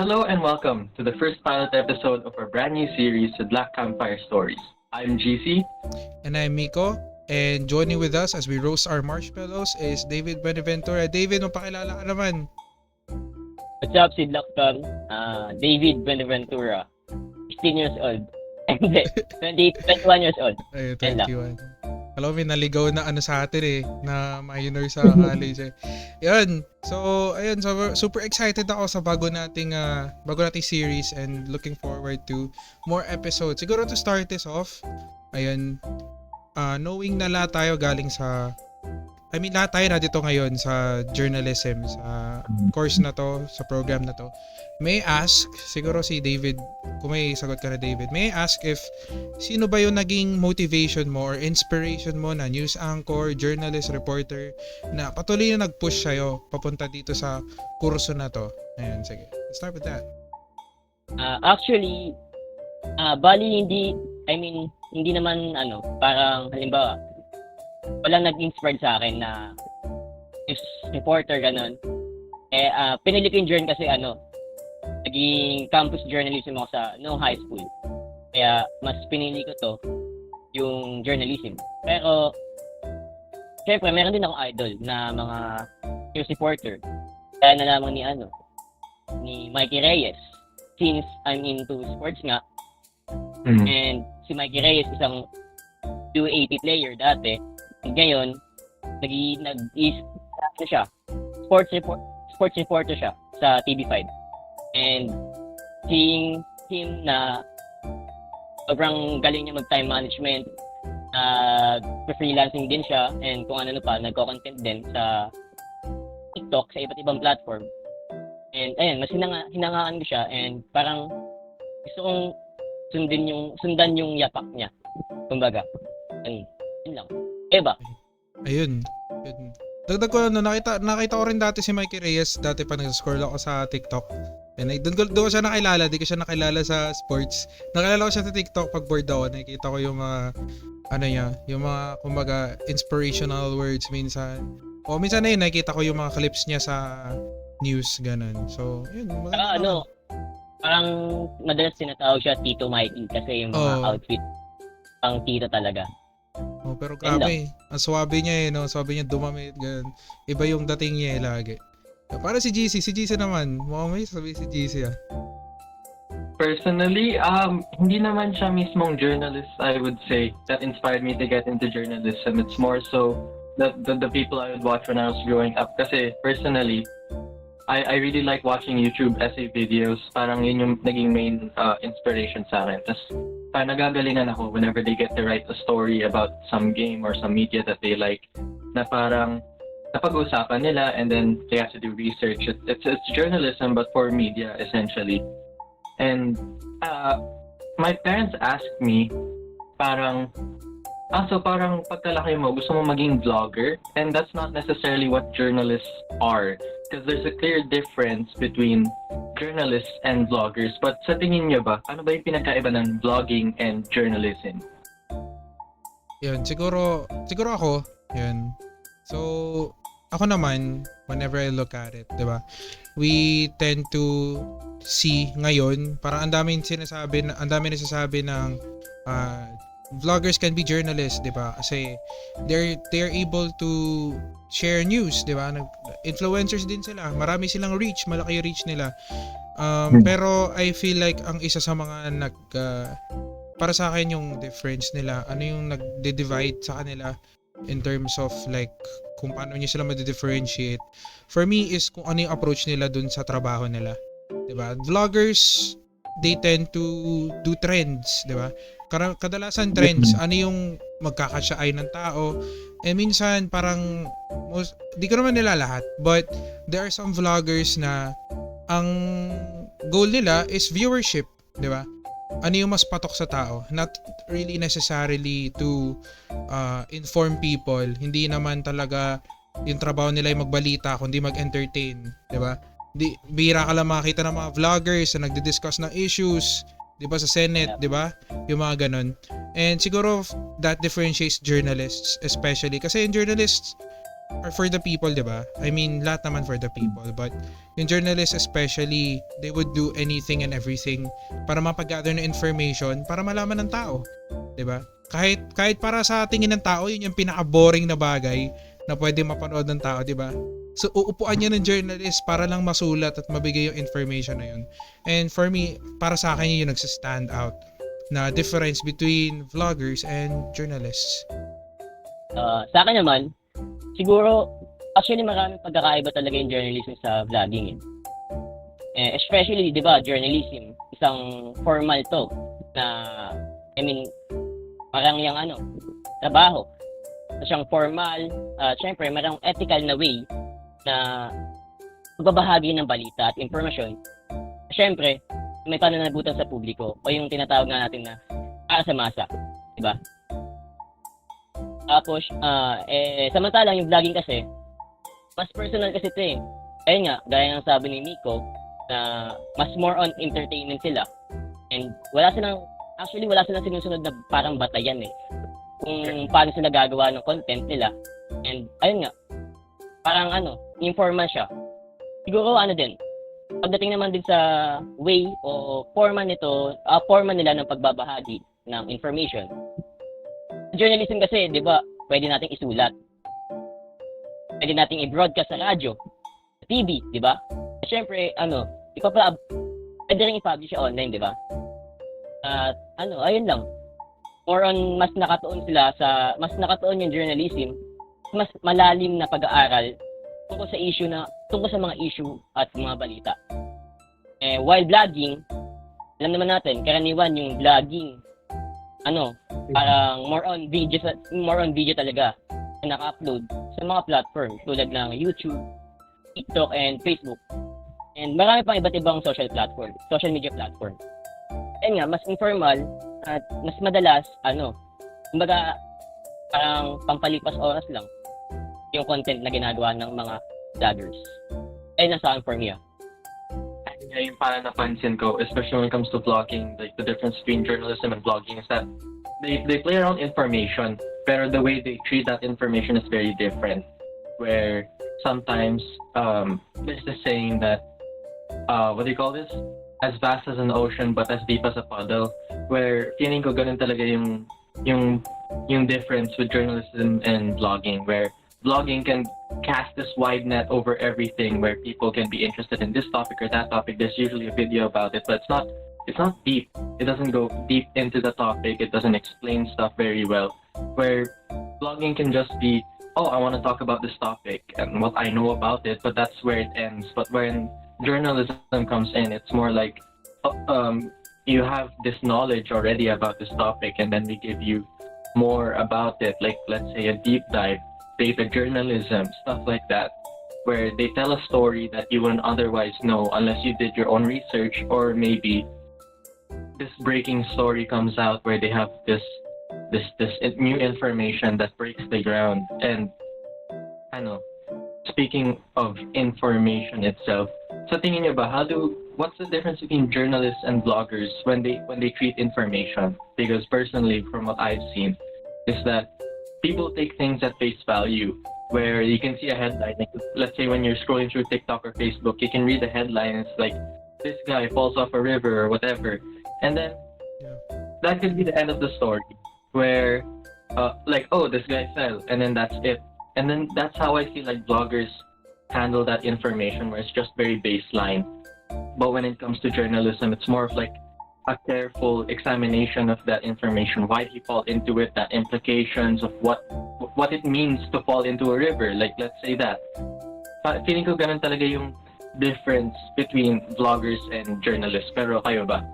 Hello and welcome to the first pilot episode of our brand new series, The Black Campfire Stories. I'm GC. And I'm Miko. And joining with us as we roast our marshmallows is David Benaventura. David, magpakilala ka naman. What's up, Sid Lacton? David Benaventura, 16 years old. Hindi, 21 years old. Ay, Yan 21. Alam mo, may naligaw na sa atin na minor sa college Yun. So, ayun, so super excited ako sa bago nating series and looking forward to more episodes. Siguro to start this off, ayun, knowing na lahat tayo galing sa lahat tayo na dito ngayon sa journalism, sa course na to, sa program na to. May ask, siguro si David, kung may sagot ka na David, may ask if sino ba yung naging motivation mo or inspiration mo na news anchor, journalist, reporter na patuloy na nag-push sa'yo papunta dito sa kurso na to. Ayan, sige. Let's start with that. Actually, bali hindi naman parang halimbawa, walang nag-inspired sa akin na news reporter, ganun. Pinili ko yung journey kasi naging campus journalism ako sa high school. Kaya mas pinili ko to, yung journalism. Pero, syempre, meron din akong idol na mga news reporter. Kaya nalaman ni Mikey Reyes. Since I'm into sports nga, and si Mikey Reyes isang U80 player dati, ngayon, siya, sports reporter siya sa TV5. And seeing him na sobrang galing niya mag-time management, freelancing din siya, and kung ano pa, nagko-content din sa TikTok, sa iba't ibang platform. And ayun, mas hinangaan ko siya, and parang gusto kong sundan yung yapak niya. Kumbaga, yun lang. Ba? Ayun. Dagdag ko nakita ko rin dati si Mikey Reyes dati pa nag-scroll ako sa TikTok. And doon ko siya nakilala, di ko siya nakilala sa sports. Nakilala ko siya sa TikTok pag bored ako, nakikita ko yung mga yung mga kumbaga inspirational words minsan. O minsan na yun, nakikita ko yung mga clips niya sa news ganun. So, yun. Parang madalas tinatawag siya Tito Mikey kasi yung mga outfit pang tito talaga. Oh, pero grabe. Ang swabe niya no? Swabe niya dumamit, ganun. Iba yung dating niya lagi. Para si GC naman. Mukhang may sabi si GC Personally, hindi naman siya mismong journalist, I would say, that inspired me to get into journalism. It's more so the people I would watch when I was growing up. Kasi personally, I really like watching YouTube essay videos. Parang yun yung naging main inspiration sa akin. Tapos parang nagagalingan ako whenever they get to write a story about some game or some media that they like, na parang napag-usapan nila and then they have to do research. It's journalism but for media essentially. And my parents asked me parang pagkalaki mo gusto mo maging vlogger, and that's not necessarily what journalists are, because there's a clear difference between journalists and vloggers. But sa tingin nyo ba, ano ba yung pinagkaiba ng vlogging and journalism? Yun, siguro ako, yun. So, ako naman, whenever I look at it, di ba? We tend to see ngayon, parang ang dami nasasabi ng vloggers can be journalists, di ba? Kasi they're able to share news, di ba? Influencers din sila. Marami silang reach, malaki yung reach nila. Pero I feel like ang isa sa mga para sa akin yung difference nila, ano yung nagde-divide sa kanila in terms of like kung paano niya sila ma-differentiate. For me is kung ano yung approach nila dun sa trabaho nila. Di ba? Vloggers, they tend to do trends, di ba? Kadalasan trends, ano yung magkakasya-ay ng tao. And minsan parang di ko naman nila lahat, but there are some vloggers na ang goal nila is viewership, di ba? Ano yung mas patok sa tao, not really necessarily to inform people. Hindi naman talaga yung trabaho nila yung magbalita kundi mag-entertain, di ba? Bihira ka lang makakita ng mga vloggers na nagdi-discuss ng issues, 'di ba, sa Senate, 'di ba? Yung mga ganun. And siguro that differentiates journalists especially kasi in journalists are for the people, di ba? I mean, lahat naman for the people. But yung journalists especially, they would do anything and everything para mapag-gather ng information para malaman ng tao. Di ba? Kahit para sa tingin ng tao, yun yung pinaka-boring na bagay na pwede mapanood ng tao, di ba? So, uupuan niya ng journalist para lang masulat at mabigay yung information na yun. And for me, para sa akin yun yung nagsistand out na difference between vloggers and journalists. Sa akin naman, siguro, actually maraming pagkakaiba talaga yung journalism sa vlogging. Especially, di ba, journalism, isang formal to na, I mean, parang yung trabaho. Siyang formal, syempre, marang ethical na way na pagbabahagi ng balita at informasyon. Syempre, may pananagutan sa publiko o yung tinatawag nga natin na para sa masa, di ba? Tapos, samantalang yung vlogging kasi, mas personal kasi ito eh. Ayun nga, gaya ng sabi ni Miko, na mas more on entertainment sila. And wala silang sinusunod na parang batayan eh. Kung paano sila gagawa ng content nila. And ayun nga, parang informal siya. Siguro din, pagdating naman din sa way o forma nila ng pagbabahagi ng information. Journalism kasi, di ba, pwede nating isulat. Pwede nating i-broadcast sa radyo, sa TV, di ba? Siyempre, pwede rin i-publish siya online, di ba? At ayun lang. More on, mas nakatuon yung journalism, mas malalim na pag-aaral tungkol sa mga issue at mga balita. While vlogging, alam naman natin, karaniwan yung vlogging, parang more on video talaga na naka-upload sa mga platform tulad ng YouTube, TikTok, and Facebook. And marami pang iba't ibang social media platform. Ayun nga, mas informal at mas madalas, kumbaga, parang pampalipas oras lang yung content na ginagawa ng mga vloggers. Ayun na sa akin for me. Yung parang napansin ko, especially when it comes to vlogging, like the difference between journalism and vlogging is that they play around information, pero the way they treat that information is very different. Where sometimes there's this saying that what do you call this? As vast as an ocean but as deep as a puddle. Where feeling ko ganun talaga yung difference with journalism and vlogging, where vlogging can cast this wide net over everything, where people can be interested in this topic or that topic. There's usually a video about it, but it's not deep. It doesn't go deep into the topic. It doesn't explain stuff very well. Where vlogging can just be, oh, I want to talk about this topic and what I know about it, but that's where it ends. But when journalism comes in, it's more like you have this knowledge already about this topic, and then we give you more about it, like let's say a deep dive, data journalism, stuff like that, where they tell a story that you wouldn't otherwise know unless you did your own research, or maybe this breaking story comes out where they have this new information that breaks the ground. And speaking of information itself, sa tingin niyo ba, what's the difference between journalists and vloggers when they treat information? Because personally, from what I've seen, is that people take things at face value, where you can see a headline. Like, let's say when you're scrolling through TikTok or Facebook, you can read the headline. It's like, this guy falls off a river or whatever, and then that could be the end of the story. Where, oh, this guy fell, and then that's it. And then that's how I feel like bloggers handle that information, where it's just very baseline. But when it comes to journalism, it's more of like a careful examination of that information. Why did he fall into it? The implications of what it means to fall into a river. Like, let's say that. Feeling ko ganun talaga yung difference between vloggers and journalists. Pero kayo ba?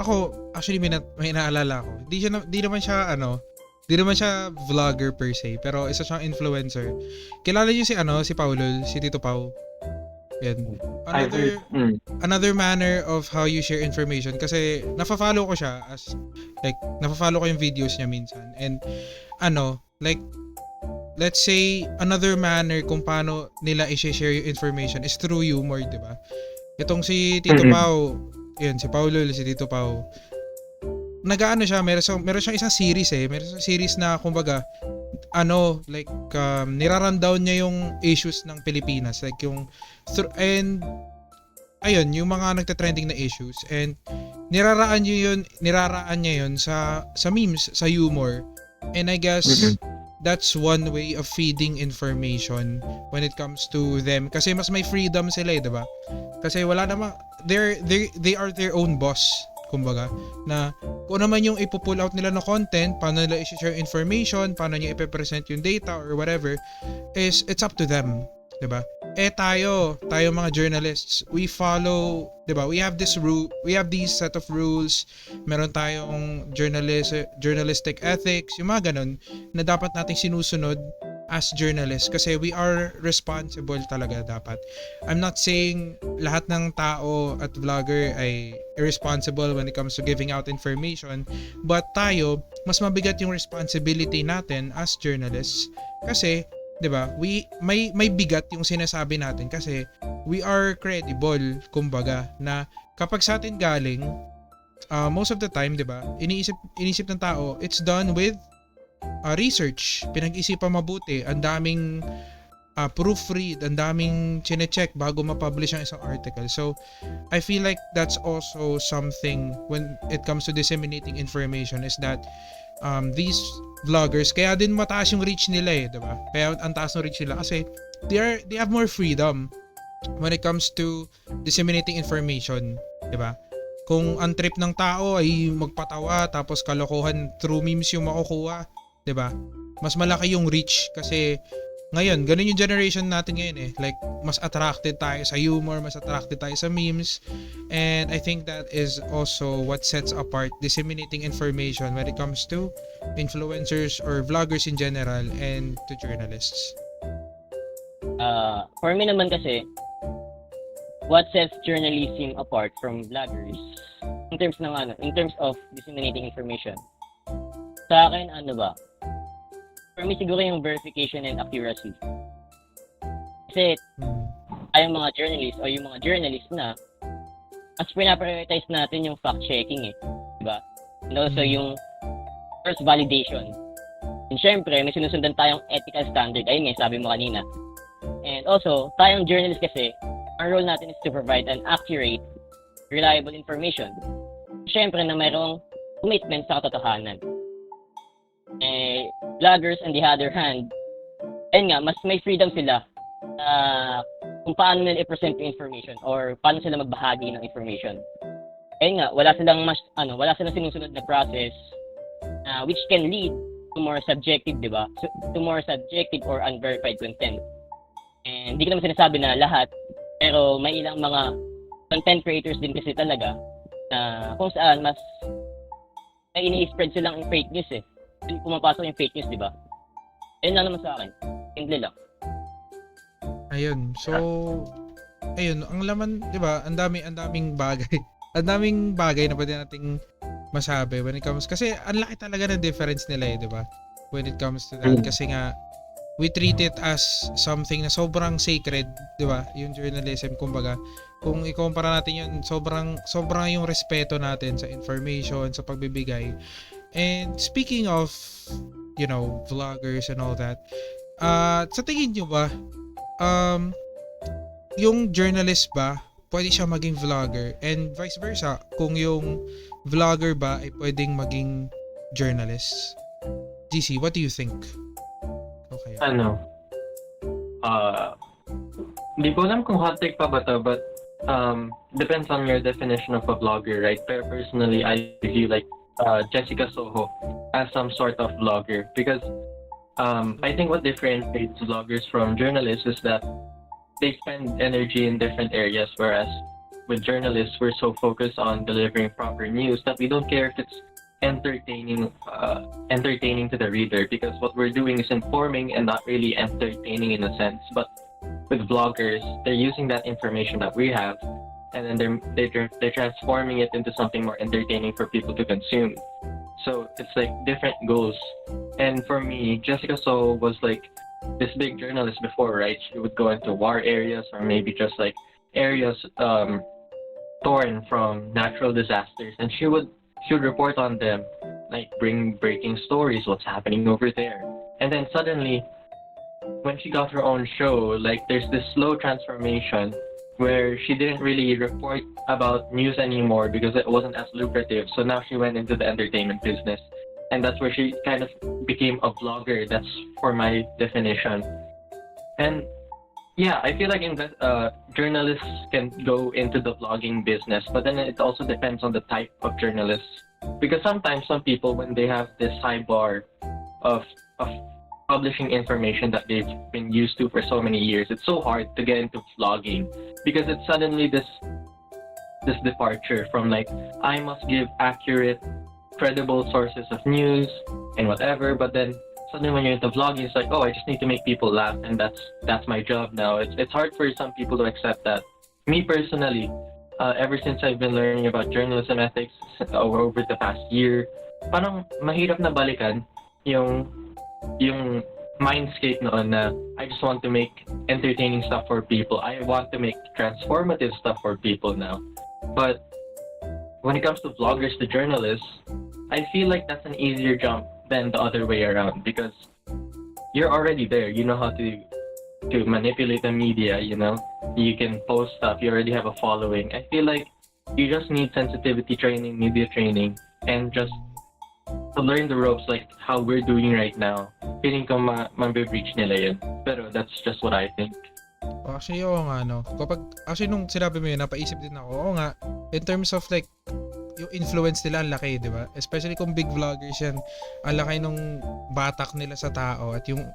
Ako, actually may naalala ko. Di naman siya vlogger per se, pero isa siyang influencer. Kilala niyo si Paulol, si Tito Pau. Yan. Another manner of how you share information, kasi nafa-follow ko siya nafa-follow ko yung videos niya minsan. And let's say another manner kung paano nila i-share yung information is through humor, 'di ba? Itong si Tito Pau, yun, si Paulol, si Tito Pau. Nag-aano siya, meron siyang isang series meron siyang series na kumbaga nirarundown niya yung issues ng Pilipinas, like and ayun, yung mga nagte-trending na issues, and niraraan niya yun sa memes, sa humor. And I guess that's one way of feeding information when it comes to them, kasi mas may freedom sila, eh, 'di ba? Kasi wala namang they are their own boss, kumbaga, na kung naman yung ipo-pull out nila na content, paano nila i-share information, paano niya i-present yung data or whatever, it's up to them, 'di ba? Tayo mga journalists, we follow, 'di ba? We have these set of rules. Meron tayong journalistic ethics, yung mga ganun na dapat nating sinusunod as journalists, kasi we are responsible talaga dapat. I'm not saying lahat ng tao at vlogger ay irresponsible when it comes to giving out information, but tayo, mas mabigat yung responsibility natin as journalists, kasi 'di ba? May bigat yung sinasabi natin, kasi we are credible, kumbaga, na kapag sa atin galing, most of the time, 'di ba? Iniisip ng tao, it's done with research, pinag-isipan mabuti, ang daming proofread, ang daming chine-check bago ma-publish ang isang article. So, I feel like that's also something when it comes to disseminating information, is that these vloggers, kaya din mataas yung reach nila, eh, 'di ba? Kaya ang taas ng reach nila kasi they have more freedom when it comes to disseminating information, 'di ba? Kung ang trip ng tao ay magpatawa tapos kalokohan through memes yung makukuha, 'di ba? Mas malaki yung reach, kasi ngayon, ganun yung generation natin ngayon, eh. Like, mas attracted tayo sa humor, mas attracted tayo sa memes. And I think that is also what sets apart disseminating information when it comes to influencers or vloggers in general and to journalists. For me naman kasi, what sets journalism apart from vloggers in terms of disseminating information, sa akin, for me siguro yung verification and accuracy. Kasi tayong mga journalists o yung mga journalist na mas pinaprioritize natin yung fact-checking, eh. Diba? And also yung first validation. And syempre, may sinusundan tayong ethical standard. Ayun nga, sabi mo kanina. And also, tayong journalist kasi, our role natin is to provide an accurate, reliable information. Syempre na mayroong commitment sa katotohanan. Vloggers on the other hand, ayun nga, mas may freedom sila kung paano nila i-present yung information or paano sila magbahagi ng information. Ayun nga, wala silang sinusunod na process which can lead to more subjective, 'di ba? To more subjective or unverified content. And hindi ko naman sinasabi na lahat, pero may ilang mga content creators din kasi talaga na kung saan mas may ini-spread silang fake news, eh. Pumapasok yung fake news, di ba? Ayun lang naman sa akin. Simple lang. Ayun. So, ayun, ang laman, 'di ba? Ang daming bagay. Ang daming bagay na pwede nating masabi when it comes, kasi ang laki talaga ng difference nila, eh, 'di ba? When it comes to that, kasi nga we treat it as something na sobrang sacred, 'di ba? Yung journalism, kumbaga, kung ikumpara natin yun, sobrang yung respeto natin sa information, sa pagbibigay. And speaking of, vloggers and all that, sa tingin nyo ba, yung journalist ba, pwede siya maging vlogger? And vice versa, kung yung vlogger ba ay pwedeng maging journalist? GC, what do you think? Okay. Hindi ko alam kung hot take pa ba to, but depends on your definition of a vlogger, right? Pero personally, I view like Jessica Soho as some sort of vlogger, because I think what differentiates vloggers from journalists is that they spend energy in different areas, whereas with journalists, we're so focused on delivering proper news that we don't care if it's entertaining to the reader, because what we're doing is informing and not really entertaining in a sense. But with vloggers, they're using that information that we have, and then they're transforming it into something more entertaining for people to consume. So it's like different goals. And for me, Jessica Soho was like this big journalist before, right? She would go into war areas, or maybe just like areas torn from natural disasters, and she would report on them, like bring breaking stories, what's happening over there. And then suddenly, when she got her own show, like there's this slow transformation where she didn't really report about news anymore because it wasn't as lucrative. So now she went into the entertainment business. And that's where she kind of became a vlogger. That's for my definition. And yeah, I feel like journalists can go into the vlogging business, but then it also depends on the type of journalists. Because sometimes some people, when they have this high bar of publishing information that they've been used to for so many years, it's so hard to get into vlogging because it's suddenly this departure from like I must give accurate, credible sources of news and whatever, but then suddenly when you're into vlogging, it's like, oh, I just need to make people laugh, and that's my job now. It's hard for some people to accept that. Me personally, ever since I've been learning about journalism ethics over the past year, parang mahirap na balikan yung mindscape noon na I just want to make entertaining stuff for people. I want to make transformative stuff for people now. But when it comes to vloggers to journalists, I feel like that's an easier jump than the other way around because you're already there. You know how to manipulate the media, you know? You can post stuff, you already have a following. I feel like you just need sensitivity training, media training, and just to learn the ropes like how we're doing right now. Feeling ko ma-breach nila yun. Pero that's just what I think. Actually, oo nga, no. Actually, nung sinabi mo yun, napaisip din ako. Oo nga, in terms of like, yung influence nila, ang laki, di ba? Especially kung big vloggers yan, ang laki nung batak nila sa tao. At yung,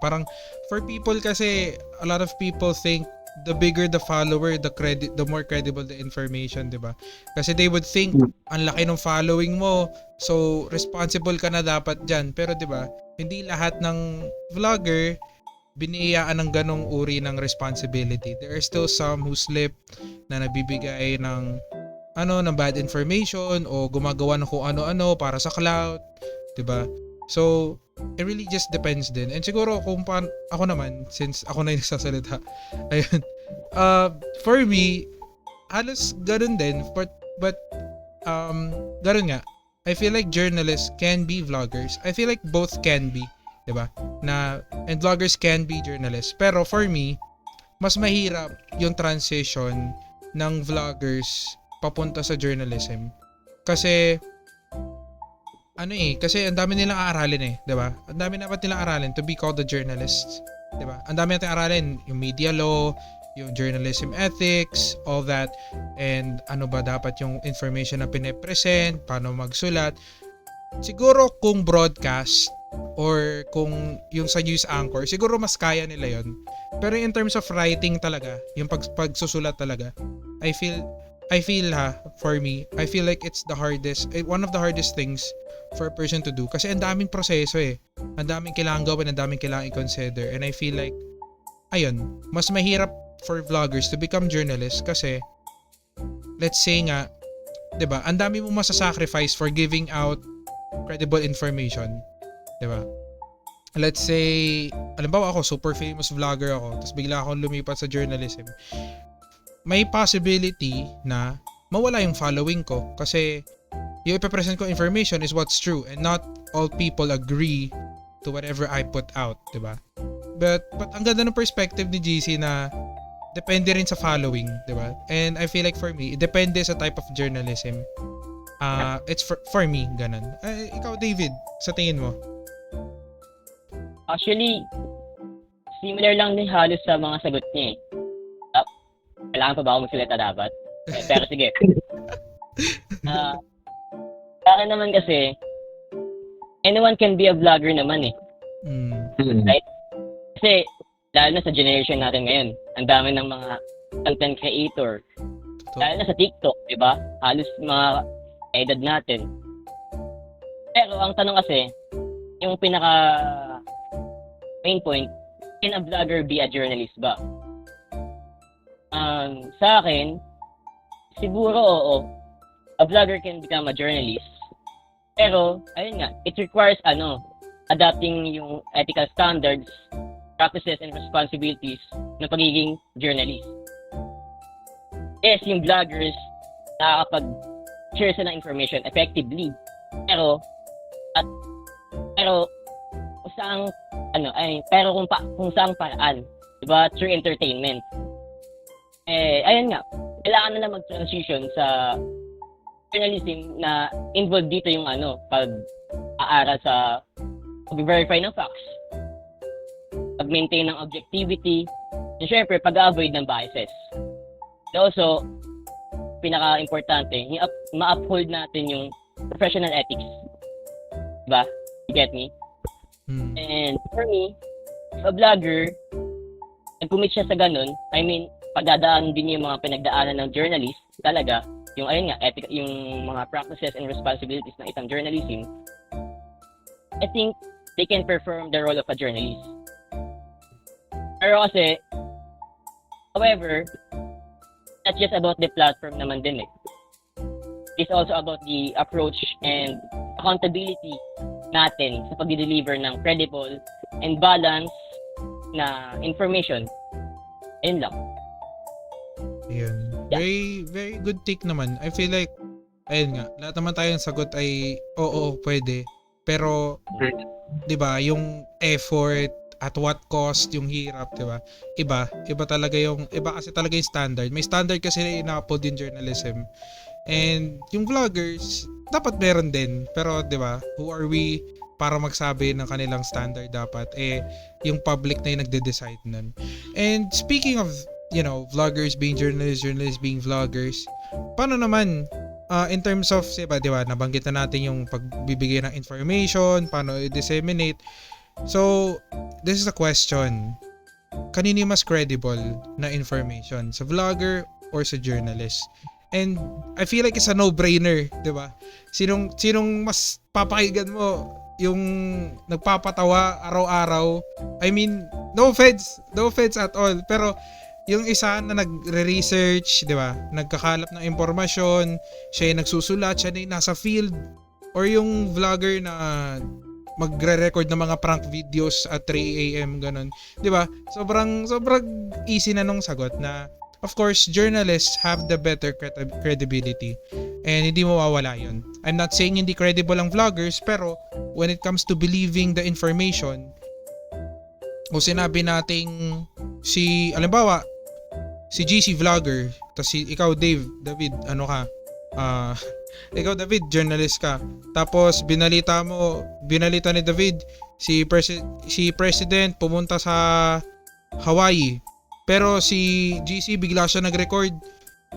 parang, for people kasi, a lot of people think, the bigger the follower, the more credible the information, di ba? Kasi they would think, ang laki ng following mo, so responsible ka na dapat dyan. Pero di ba, hindi lahat ng vlogger biniyayaan ng ganong uri ng responsibility. There are still some who slip na nabibigay ng bad information o gumagawa ng kung ano-ano para sa clout, 'di ba? So, it really just depends din. And siguro kung ako naman, since ako na yung nagsasalita, ayun. For me, halos ganun din, but ganun nga. I feel like journalists can be vloggers. I feel like both can be, 'di ba? And vloggers can be journalists. Pero for me, mas mahirap yung transition ng vloggers papunta sa journalism. Kasi kasi ang dami nilang aaralin 'di ba? Ang dami dapat nilang aralin to be called a journalist, 'di ba? Ang dami nating aralin, yung media law, yung journalism ethics, all that, and ano ba dapat yung information na pine-present, paano magsulat. Siguro kung broadcast or kung yung sa news anchor, siguro mas kaya nila yon. Pero in terms of writing talaga, yung pagsusulat talaga, I feel for me, I feel like it's one of the hardest things for a person to do. Kasi ang daming proseso ang daming kailangan gawin, ang daming kailangan i-consider. And I feel like, ayun, mas mahirap for vloggers to become journalists kasi, let's say nga, 'di ba? Ang dami mo masasacrifice for giving out credible information, 'di ba? Let's say, halimbawa ako, super famous vlogger ako, tapos bigla akong lumipat sa journalism. May possibility na mawala yung following ko kasi yung ipapresent ko information is what's true and not all people agree to whatever I put out, 'di ba? But ang ganda ng perspective ni GC na depende rin sa following, 'di ba? And I feel like for me, it depende sa type of journalism. It's for me ganun. Ikaw David, sa tingin mo? Actually, similar lang din halos sa mga sagot niya Kailangan pa ba ako magsalita dapat? Pero sige. Sa akin naman kasi, anyone can be a vlogger naman Right? Kasi, lalo na sa generation natin ngayon, ang dami ng mga content creator. Lalo na sa TikTok, di ba? Halos mga edad natin. Pero ang tanong kasi, yung pinaka main point, can a vlogger be a journalist ba? Sa akin, siguro oo. A vlogger can become a journalist. Pero, ayun nga, it requires adapting yung ethical standards, practices, and responsibilities ng pagiging journalist. Yes, yung vloggers nakakapag-share sila ng information effectively. Pero kung saang pero kung saang paraan, 'di ba? Through entertainment. Ayun nga, kailangan na lang mag-transition sa journalism na involved dito yung pag-aaral sa pag-verify ng facts, pag-maintain ng objectivity, and syempre pag-avoid ng biases. And also, pinaka-importante, ma-uphold natin yung professional ethics. Diba? You get me? And for me, a vlogger, nag-commit siya sa ganun, pagdadaan din yung mga pinagdaanan ng journalist, talaga, yung yung mga practices and responsibilities ng isang journalism, I think they can perform the role of a journalist. Pero kasi, however, not just about the platform naman din eh. It's also about the approach and accountability natin sa pag-deliver ng credible and balanced na information. Ayun lang. Ayun. Very, very good take naman. I feel like, ayun nga, lahat naman tayong sagot ay, oo, pwede. Pero, di ba, yung effort, at what cost, yung hirap, di ba? Iba talaga iba kasi talaga yung standard. May standard kasi na ina-upload yung journalism. And yung vloggers, dapat meron din. Pero, di ba, who are we para magsabi ng kanilang standard dapat? Yung public na yung nagde-decide nun. And speaking of, vloggers being journalists being vloggers, paano naman, in terms of, di ba, nabanggit na natin yung pagbibigay ng information, paano i-disseminate. So, this is a question. Kanino yung mas credible na information? Sa vlogger or sa journalist? And I feel like it's a no-brainer, di ba? Sinong mas papakinggan mo? Yung nagpapatawa araw-araw? I mean, no offense at all. Pero, yung isa na nagre-research, di ba? Nagkakalap ng impormasyon, siya yung nagsusulat, siya na yung nasa field, or yung vlogger na magre-record ng mga prank videos at 3 AM ganun. 'Di ba? Sobrang easy na nung sagot na of course journalists have the better credibility and hindi mawawala 'yon. I'm not saying hindi credible ang vloggers, pero when it comes to believing the information, o sinabi nating halimbawa si GC vlogger, tapos ikaw David, ikaw David, journalist ka. Tapos binalita ni David si President pumunta sa Hawaii. Pero si GC bigla siya nag-record.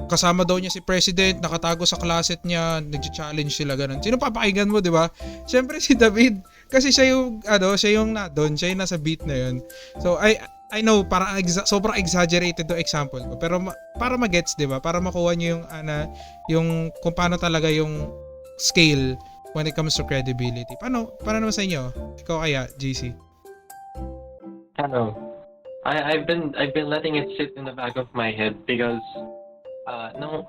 Kasama daw niya si President, nakatago sa closet niya, nag-challenge sila ganun. Sino papakinggan mo, 'di ba? Syempre si David kasi siya yung siya yung nasa beat na 'yon. So I know parang sobrang exaggerated to example ko, pero para magets, 'di ba? Para makuha niyo yung kung paano talaga yung scale when it comes to credibility. Paano naman sa inyo? Ikaw kaya, GC? I've been letting it sit in the back of my head because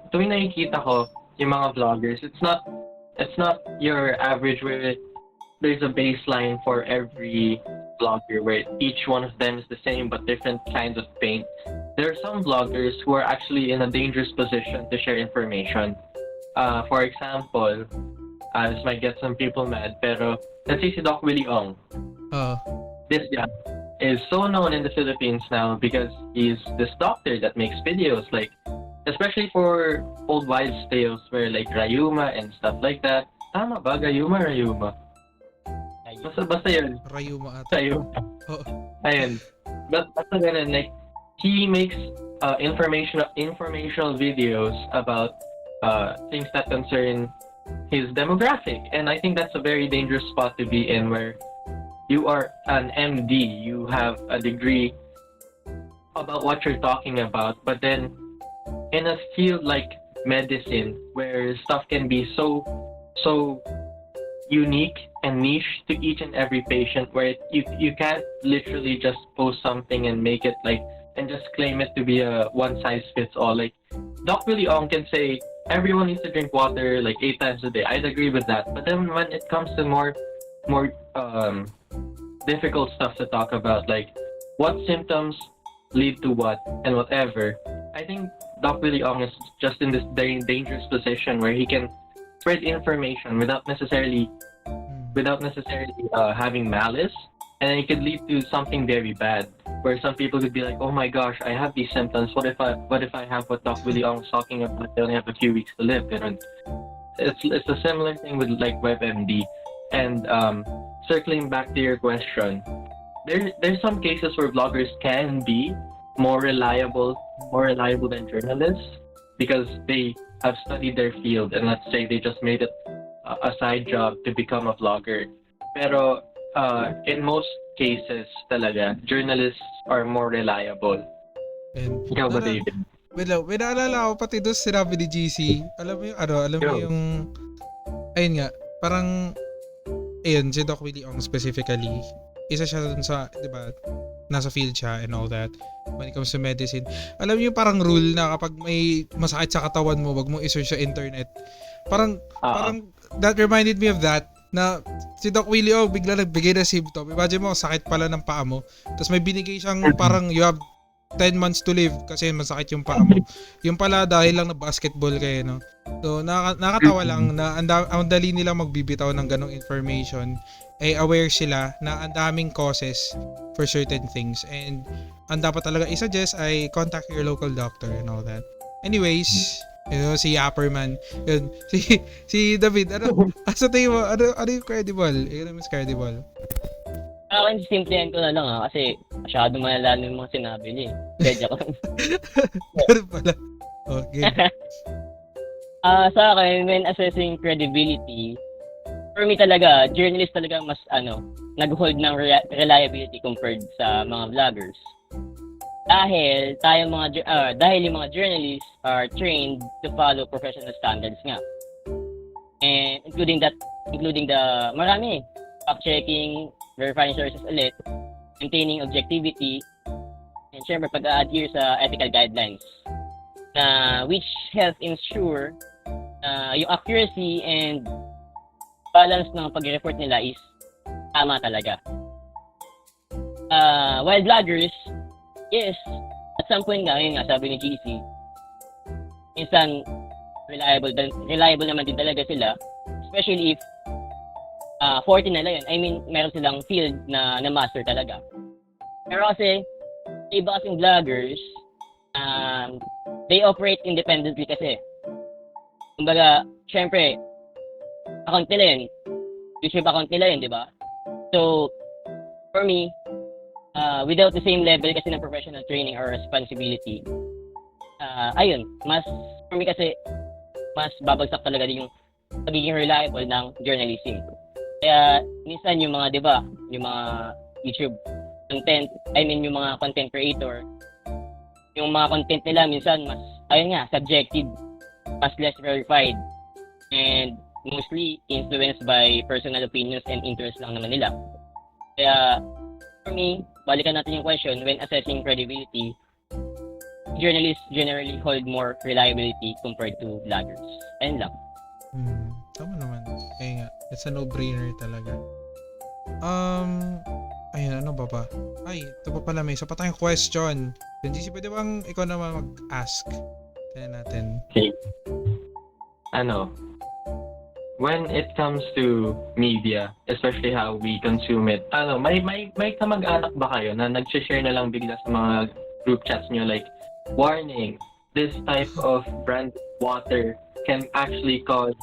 tuwing nakikita ko yung mga vloggers, it's not your average where there's a baseline for every vlogger where each one of them is the same but different kinds of paint. There are some vloggers who are actually in a dangerous position to share information. For example, this might get some people mad, pero let's say si Doc Willie Ong. This guy is so known in the Philippines now because he's this doctor that makes videos like, especially for old wives' tales where like Rayuma and stuff like that. Tama ba? Rayuma? Basta yun. Rayuma ata. Rayuma. Ayun. Basta ganun, like, he makes informational videos about things that concern his demographic. And I think that's a very dangerous spot to be in where you are an MD, you have a degree about what you're talking about, but then in a field like medicine where stuff can be so unique and niche to each and every patient, where you can't literally just post something and make it like and just claim it to be a one size fits all. Like Doc Willie Ong can say everyone needs to drink water like 8 times a day. I'd agree with that. But then when it comes to more difficult stuff to talk about, like what symptoms lead to what and whatever, I think Doc Willie Ong is just in this dangerous position where he can spread information without necessarily having malice, and it could lead to something very bad. Where some people could be like, "Oh my gosh, I have these symptoms. What if I have what Doc Willie Ong was talking about? I only have a few weeks to live." Ganun. It's a similar thing with like WebMD. And circling back to your question, there's some cases where bloggers can be more reliable than journalists because they have studied their field, and let's say they just made it a side job to become a vlogger. Pero in most cases talaga, journalists are more reliable. And Ikaw ba, David? Wait lang, may naalala ako pati doon sinabi ni GC. Alam mo yung alam mo Yo. yung ayun nga, parang ayun, si Doc Willie Ong specifically, isa siya dun sa, 'di ba, nasa field siya and all that when it comes to medicine. Alam niyo yung parang rule na kapag may masakit sa katawan mo, wag mo i-search sa internet. Parang that reminded me of that na si Doc Willie Ong bigla nagbigay ng symptom. Imagine mo, sakit pala ng paa mo. Tapos may binigay siyang parang you have 10 months to live kasi masakit yung paa mo. Yung pala dahil lang na basketball kayo, no? So, nakakatawa lang na ang dali nilang magbibitaw ng ganong information. Ay aware sila na ang daming causes for certain things. And ang dapat talaga i-suggest ay contact your local doctor and all that. Anyways, si Yapperman. Yun. Si David, sa tingin mo, ano yung credible? Ano yung credible? Akin, simplihan ko na lang kasi masyado malala yung mga sinabi niya eh. Medyo ko. Ganun pala. Okay. Sa akin, when assessing credibility, for me talaga, journalist talaga mas nag-hold ng reliability compared sa mga vloggers. Dahil yung mga journalists are trained to follow professional standards nga. And including the marami, fact-checking, verifying sources ulit, maintaining objectivity, and syempre pag-adhere sa ethical guidelines which help ensure yung accuracy and balance ng pag-report nila is tama talaga. While vloggers, yes, at some point yun nga, sabi ni GC, minsan reliable naman din talaga sila, especially if 40 nila yun. I mean, meron silang field na master talaga. Pero kasi, iba kasing vloggers, they operate independently kasi. Kumbaga, syempre, account nila yun. YouTube account nila yun, di ba? So, for me, without the same level kasi ng professional training or responsibility, ayun, for me kasi, mas babagsak talaga din yung pagiging reliable ng journalism. Kaya, minsan yung mga, di ba, yung mga YouTube content, yung mga content creator, yung mga content nila minsan mas, ayun nga, subjective, mas less verified, and mostly influenced by personal opinions and interests lang naman nila. Kaya, for me, balikan natin yung question, when assessing credibility, journalists generally hold more reliability compared to vloggers. Ayun lang. Tama naman. Kaya nga, it's a no-brainer talaga. Ayun, ano ba? Ay, ito pa pala, may isa pa tayong question. GC, pwede bang ikaw naman mag-ask? Tignan natin. Okay. When it comes to media, especially how we consume it, may kamag-anak ba kayo na nag-share na lang bigla sa mga group chats nyo like, warning, this type of branded water can actually cause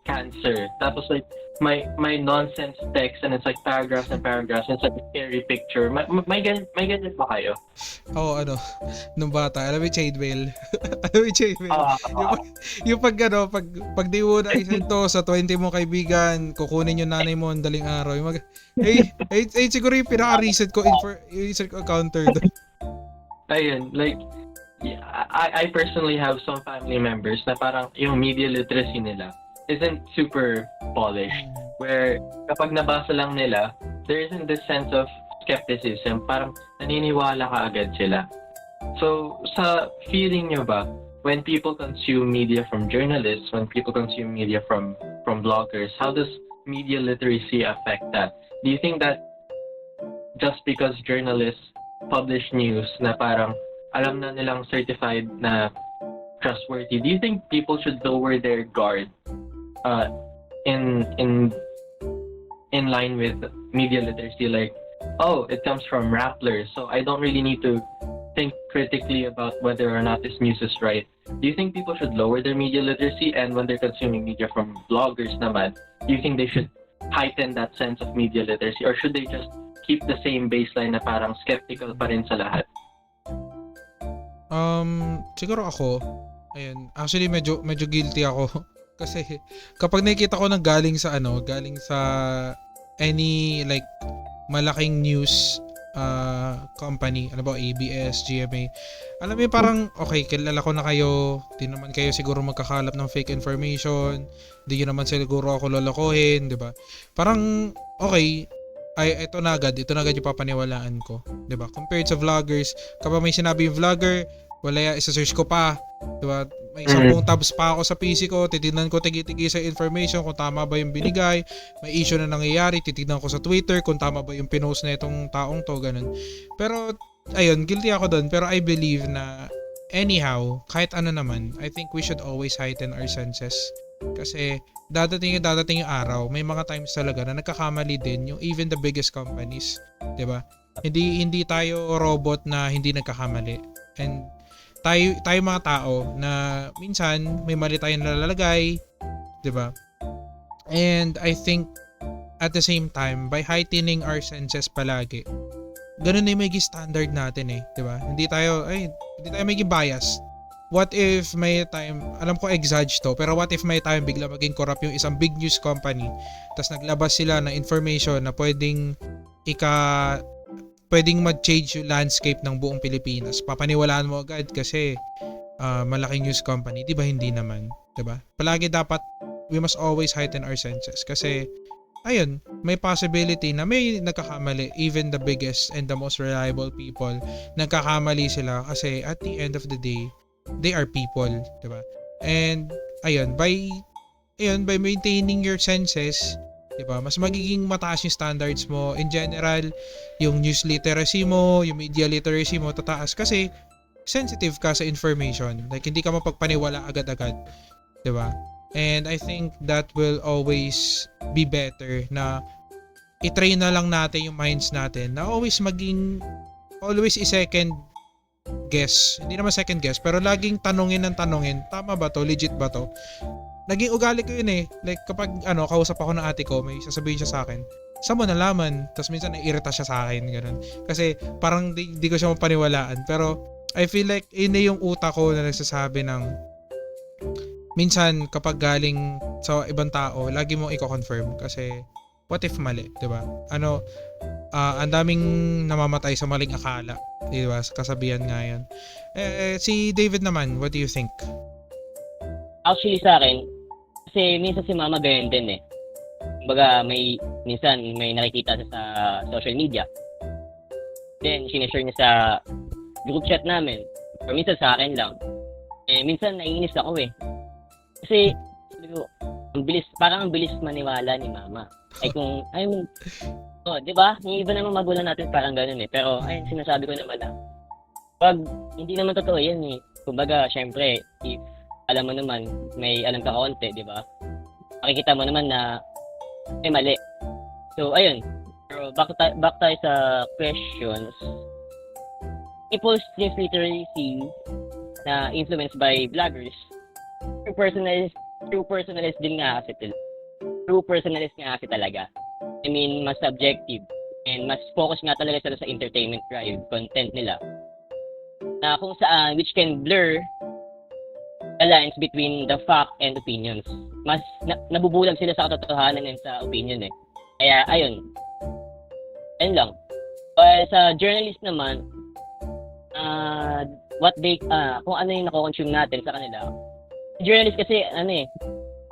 cancer. Tapos like, may nonsense text and it's like paragraphs and paragraphs and it's like a scary picture. May ganyan ba kayo? Oo, nung bata, alam mo yung chain mail? Alam mo yung chain mail? Yung pag di mo na isento sa 20 mong kaibigan, kukunin yung nanay mo ang daling araw. Yung siguro yung pinaka-recent ko, recent ko counter doon. Ayun, like, yeah, I personally have some family members na parang yung media literacy nila isn't super polished. Where kapag nabasa lang nila, there isn't this sense of skepticism. Parang naniniwala ka agad sila. So, sa feeling nyo ba, when people consume media from journalists, when people consume media from bloggers, how does media literacy affect that? Do you think that just because journalists publish news na parang alam na nilang certified na trustworthy, do you think people should lower their guard in line with media literacy? Like, oh, it comes from Rappler, so I don't really need to think critically about whether or not this news is right. Do you think people should lower their media literacy, and when they're consuming media from bloggers naman, do you think they should heighten that sense of media literacy, or should they just keep the same baseline na parang skeptical pa rin sa lahat? Siguro ako, ayun, actually medyo guilty ako kasi kapag nakikita ko ng galing sa any like malaking news company, ano ba, ABS, GMA. Alam mo yun, parang okay, kilala ko na kayo, di naman kayo siguro magkakalap ng fake information, di nyo naman siguro ako lolokohin, di ba? Parang okay, ay ito na agad yung papaniwalaan ko, 'di ba? Compared sa vloggers, kapag may sinabi yung vlogger, wala isa-search ko pa, 'di ba? May 10 tabs pa ako sa PC ko, titignan ko tigi-tigi sa information kung tama ba yung binigay, may issue na nangyayari, titignan ko sa Twitter kung tama ba yung pinost na itong taong to, ganun. Pero ayun, guilty ako doon, pero I believe na anyhow, kahit ano naman, I think we should always heighten our senses. Kasi dadating yung araw, may mga times talaga na nagkakamali din yung even the biggest companies, 'di ba? Hindi tayo robot na hindi nagkakamali. And tayo mga tao na minsan may mali tayong nalalagay, 'di ba? And I think at the same time, by heightening our senses palagi, ganun na yung magiging standard natin 'di ba? Hindi tayo maging biased. What if may time, alam ko exage to, pero what if may time bigla maging corrupt yung isang big news company, tas naglabas sila ng information na pwedeng mag-change yung landscape ng buong Pilipinas. Papaniwalaan mo agad kasi malaking news company, 'di ba? Hindi naman, 'di ba? Palagi dapat we must always heighten our senses kasi ayun, may possibility na may nagkakamali, even the biggest and the most reliable people, nagkakamali sila kasi at the end of the day, they are people, 'di ba? And ayun, by maintaining your senses, 'di ba? Mas magiging mataas yung standards mo in general, yung news literacy mo, yung media literacy mo tataas kasi sensitive ka sa information. Like hindi ka mapagpaniwala agad-agad, 'di ba? And I think that will always be better na i-train na lang natin yung minds natin na always i-second guess. Hindi naman second guess, pero laging tanungin, tama ba to? Legit ba to? Naging ugali ko yun Like kapag kausap ako ng ate ko, may sasabihin siya sa akin, saan mo nalaman? Tapos minsan naiirita siya sa akin, ganun. Kasi parang di ko siya mapaniwalaan. Pero I feel like yun na yung utak ko na nagsasabi ng minsan kapag galing sa ibang tao, lagi mo i-confirm kasi what if mali, 'di ba? Ang daming namamatay sa maling akala, 'di ba? Kasabihan nga 'yan. Si David naman, what do you think? Actually sa akin, kasi minsan si mama ganyan din Kumbaga minsan may nakikita siya sa social media. Then sinishare niya sa group chat namin. Or minsan sa akin lang. Minsan naiinis ako Kasi parang ang bilis maniwala ni mama. Di ba? Yung iba naman magulang natin parang ganoon Pero ayun, sinasabi ko naman pag hindi naman totoo yan Kumbaga, syempre, if alam mo naman, may alam ka kaunti, di ba? Makikita mo naman na may mali. So, ayun. Pero back tayo sa questions. People's news literacy na influenced by vloggers, true personalist din nga kasi talaga. I mean, mas subjective and mas focus nga talaga sila sa entertainment drive content nila. Na kung saan, which can blur the lines between the fact and opinions. Mas nabubulag sila sa katotohanan and sa opinion Kaya, ayun. Ayun lang. Sa journalist naman, kung ano yung nako-consume natin sa kanila. Journalist kasi,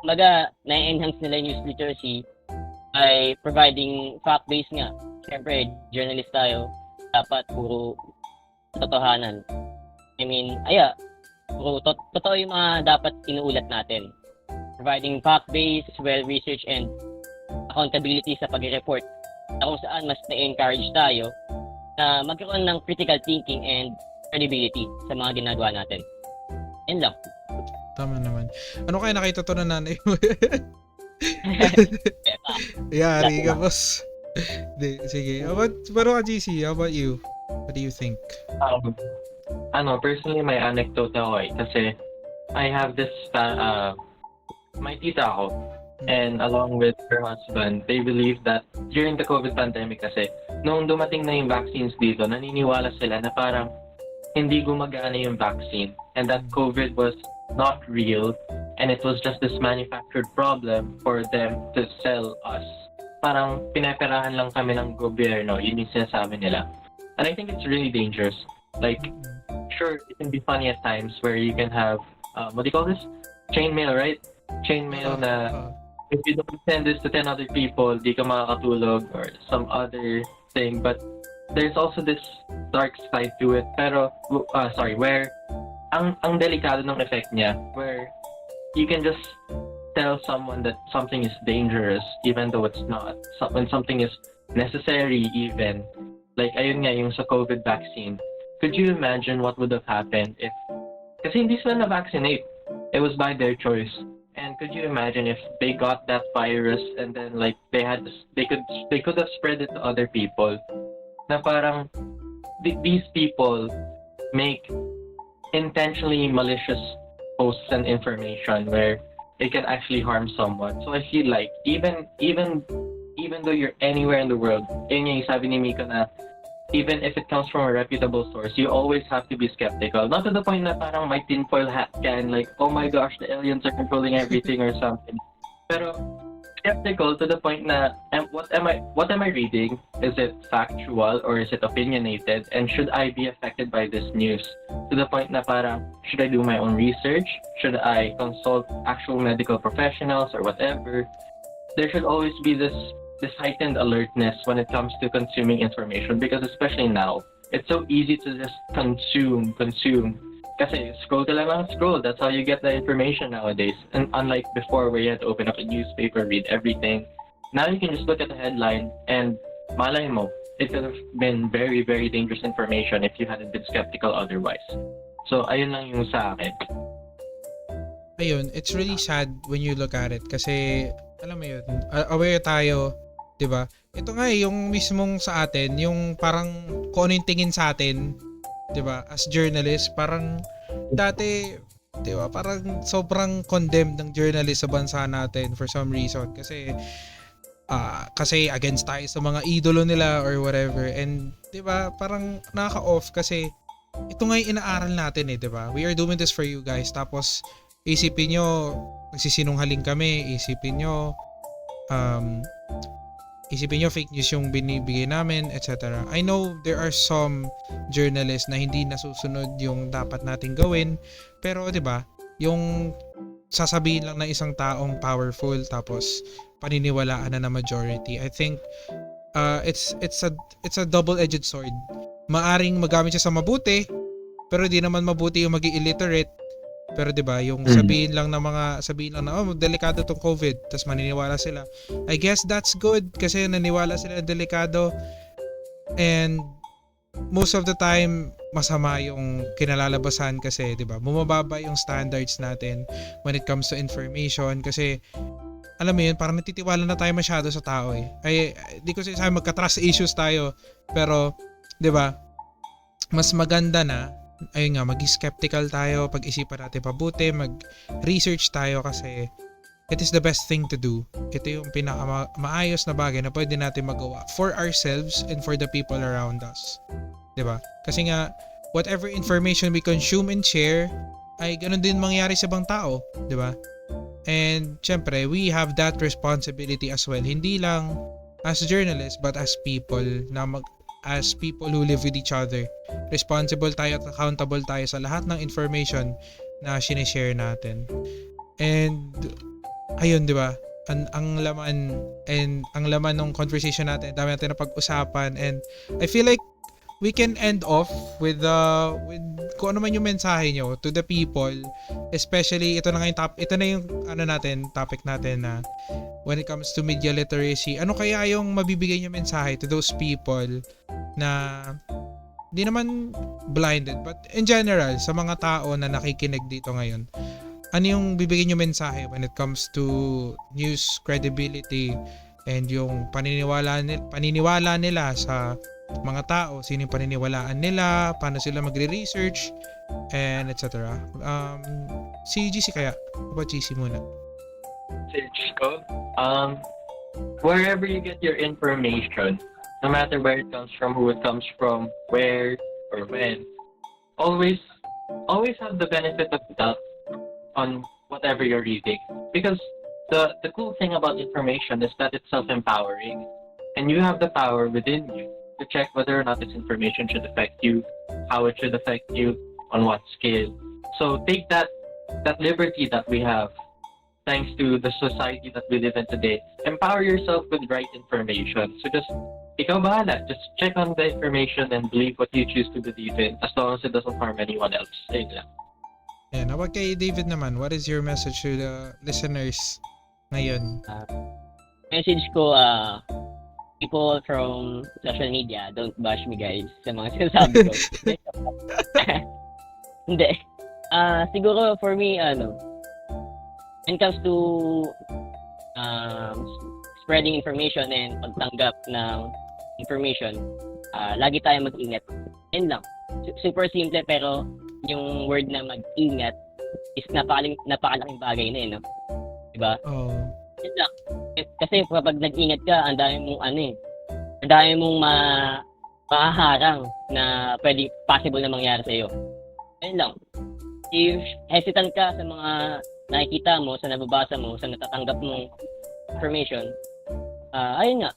kumbaga, na-enhance nila yung news literacy by providing fact-based nga. Siyempre, journalist tayo, dapat puro totohanan. I mean, puro totoo yung mga dapat inuulat natin. Providing fact-based, well-researched, and accountability sa pag-report. Kung saan mas na-encourage tayo na magkaroon ng critical thinking and credibility sa mga ginagawa natin. Yan lang. Tama naman. Ano kaya nakita to na nanay mo? Yari ka, boss. Sige. Pero ka, GC, how about you? What do you think? Personally, may anecdote ako kasi I have this, may tita ako, and along with her husband, they believe that during the COVID pandemic kasi, nung dumating na yung vaccines dito, naniniwala sila na parang hindi gumagana yung vaccine and that COVID was not real and it was just this manufactured problem for them to sell us. Parang pinaperahan lang kami ng gobyerno, yun yung sinasabi nila. And I think it's really dangerous. Like, sure, it can be funny at times where you can have, what do you call this? Chain mail, right? Chain mail na if you don't send this to 10 other people, di ka makakatulog or some other thing. But there's also this dark side to it. Pero, where ang delikado ng effect niya, where you can just tell someone that something is dangerous even though it's not. So, when something is necessary even, like ayun nga yung sa COVID vaccine, could you imagine what would have happened if, kasi hindi sila na-vaccinate, it was by their choice. And could you imagine if they got that virus and then like they could have spread it to other people? Na parang these people make intentionally malicious posts and information where it can actually harm someone. So I feel like even though you're anywhere in the world, yun yung sabi ni Miko na even if it comes from a reputable source, you always have to be skeptical. Not to the point na parang may tinfoil hat ka and like, oh my gosh, the aliens are controlling everything or something. Pero skeptical to the point na, what am I reading? Is it factual or is it opinionated? And should I be affected by this news? To the point na parang, should I do my own research? Should I consult actual medical professionals or whatever? There should always be this heightened alertness when it comes to consuming information, because especially now, it's so easy to just consume. Kasi scroll ka lang ng scroll, that's how you get the information nowadays. And unlike before where you had to open up a newspaper, read everything, now you can just look at the headline and malay mo, it could have been very, very dangerous information if you hadn't been skeptical otherwise. So ayun lang yung sa akin. Ayun, it's really sad when you look at it kasi alam mo yun, aware tayo, 'di ba? Ito nga yung mismong sa atin, yung parang kung ano yung tingin sa atin, 'di ba? As journalist, parang dati, 'di ba? Parang sobrang condemned ng journalist sa bansa natin for some reason kasi against tayo sa mga idolo nila or whatever. And 'di ba? Parang nakaka-off kasi ito nga yung inaaral natin 'di ba? We are doing this for you guys. Tapos isipin nyo, nagsisinunghaling kami, isipin nyo fake news yung binibigay namin, etc. I know there are some journalists na hindi nasusunod yung dapat nating gawin, pero 'di ba, yung sasabihin lang ng isang taong powerful tapos paniniwalaan na majority. I think it's a double-edged sword. Maaring magamit siya sa mabuti, pero di naman mabuti yung maging illiterate. Pero 'di ba, yung sabihin lang na delikado tong COVID, tapos maniniwala sila. I guess that's good kasi naniwala sila na delikado. And most of the time masama yung kinalalabasan kasi 'di ba? Bumababa yung standards natin when it comes to information kasi alam mo yun, parang natitiwala na tayo masyado sa tao eh. Ay di ko sinasabi magka-trust issues tayo, pero 'di ba? Mas maganda na ayun nga, mag-skeptical tayo, pag-isipan natin pabuti, mag-research tayo kasi it is the best thing to do. Ito yung pinaka-maayos na bagay na pwede natin magawa for ourselves and for the people around us. 'Di ba? Kasi nga, whatever information we consume and share, ay ganun din mangyari sa ibang tao. 'Di ba? And syempre, we have that responsibility as well. Hindi lang as journalists, but as people as people who live with each other. Responsible tayo at accountable tayo sa lahat ng information na sinishare natin. And ayun, 'di ba? Ang laman ng conversation natin, dami natin na pag-usapan, and I feel like we can end off with kung ano man yung mensahe nyo to the people, especially ito na yung topic natin na when it comes to media literacy. Ano kaya yung mabibigay nyo mensahe to those people na di naman blinded, but in general sa mga tao na nakikinig dito ngayon? Ano yung bibigay nyo mensahe when it comes to news credibility and yung paniniwala nila sa mga tao, sino yung paniniwalaan nila, paano sila magre-research, and etc. Si GC kaya? About GC muna. Search ko. Wherever you get your information, no matter where it comes from, who it comes from, where or when, always have the benefit of the doubt on whatever you're reading. Because the cool thing about information is that it's self-empowering, and you have the power within you to check whether or not this information should affect you, how it should affect you, on what scale. So take that liberty that we have, thanks to the society that we live in today. Empower yourself with right information. So just, ikaw bahala. Just check on the information and believe what you choose to believe in, as long as it doesn't harm anyone else. Ayun lang. Yan, how about kay David naman? What is your message to the listeners ngayon? Message ko, people from social media, don't bash me guys sa mga sinasabi ko. Hindi. Siguro for me, when it comes to spreading information and pagtanggap ng information, lagi tayo mag-ingat. Yan lang. Super simple, pero yung word na mag-ingat is napakalaking bagay na no? Diba? Oh. Yan lang. Kasi kapag nag-ingat ka, ang dami mong ang dami mong mahaharang na possible na mangyari sa'yo. Yan lang. If hesitant ka sa mga nakikita mo, sa nababasa mo, sa natatanggap mong information, ayun nga.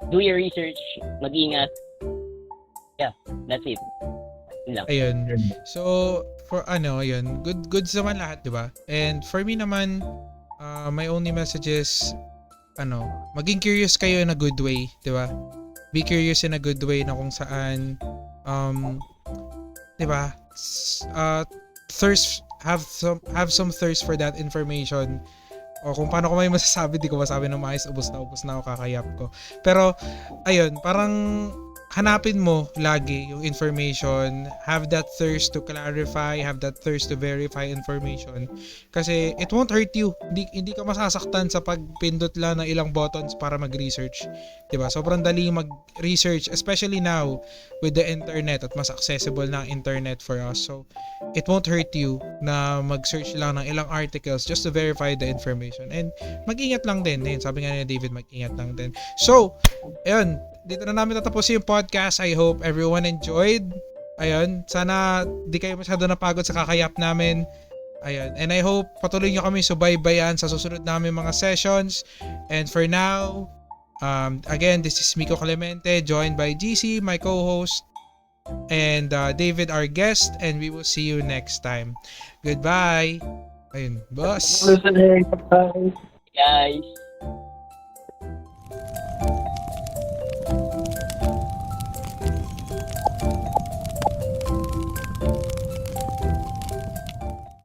Do your research, mag-ingat. Yeah, that's it. Yun lang. Ayun. So, for ayun, goods naman lahat, di ba? And for me naman, my only message is, maging curious kayo in a good way, di ba? Be curious in a good way na kung saan, di ba? Thirst, have some thirst for that information. O kung paano ko may masasabi, di ko masabi ng maayos, ubos na ako, kakayap ko. Pero, ayun, parang hanapin mo lagi yung information, have that thirst to clarify, have that thirst to verify information, kasi it won't hurt you. Hindi ka masasaktan sa pagpindot lang ng ilang buttons para mag-research, 'di ba? Sobrang dali mag-research, especially now with the internet, at mas accessible na ang internet for us. So it won't hurt you na mag-search lang ng ilang articles just to verify the information, and mag-ingat lang din. Sabi nga ni David, mag-ingat lang din. So ayun, dito na namin tatapusin yung podcast. I hope everyone enjoyed. Ayun, sana di kayo masyado napagod sa kakayap namin. Ayun, and I hope patuloy nyo kami subaybayan sa susunod namin mga sessions. And for now, again, this is Miko Clemente, joined by GC, my co-host, and David, our guest, and we will see you next time. Goodbye. Ayun, boss. Listening. Bye. Guys.